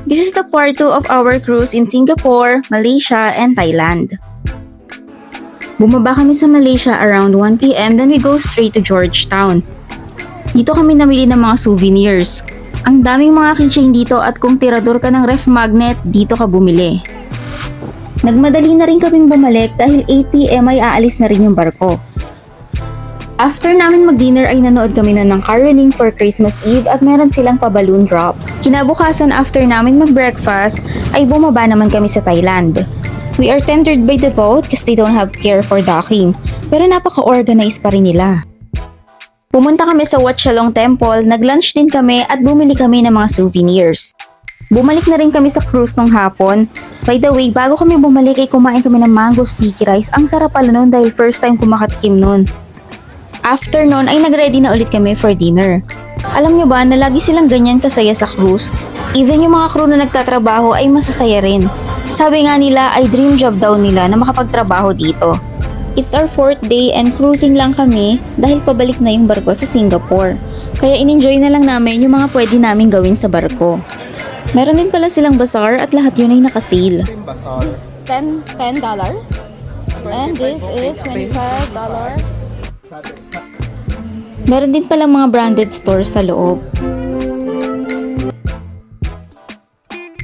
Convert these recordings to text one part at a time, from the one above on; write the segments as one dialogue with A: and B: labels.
A: This is the part 2 of our cruise in Singapore, Malaysia, and Thailand. Bumaba kami sa Malaysia around 1 PM, then we go straight to Georgetown. Dito kami namili ng mga souvenirs. Ang daming mga keychain dito at kung tirador ka ng ref magnet, dito ka bumili. Nagmadali na rin kaming bumalik dahil 8 PM ay aalis na rin yung barko. After namin mag-dinner ay nanood kami ng caroling for Christmas Eve at meron silang pa-balloon drop. Kinabukasan after namin mag-breakfast ay bumaba naman kami sa Thailand. We are tendered by the boat kasi they don't have care for docking, pero napaka-organized pa rin nila. Pumunta kami sa Wat Shalong Temple, nag-lunch din kami at bumili kami ng mga souvenirs. Bumalik na rin kami sa cruise nung hapon. By the way, bago kami bumalik ay kumain kami ng mango sticky rice. Ang sarap pala nun dahil first time kumakatikim nun. After nun ay nag-ready na ulit kami for dinner. Alam nyo ba na lagi silang ganyan kasaya sa cruise? Even yung mga crew na nagtatrabaho ay masasaya rin. Sabi nga nila ay dream job daw nila na makapagtrabaho dito. It's our 4th day and cruising lang kami dahil pabalik na yung barko sa Singapore. Kaya in-enjoy na lang namin yung mga pwede namin gawin sa barko. Meron din pala silang bazaar at lahat yun ay naka-sale.
B: This $10 and this is $25.
A: Meron din palang mga branded stores sa loob.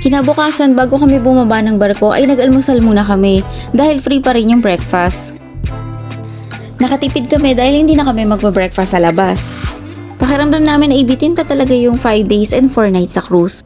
A: Kinabukasan bago kami bumaba ng barko ay nag-almusal muna kami dahil free pa rin yung breakfast. Nakatipid kami dahil hindi na kami magbe-breakfast sa labas. Pakiramdam namin na ibitin pa talaga yung 5 days and 4 nights sa cruise.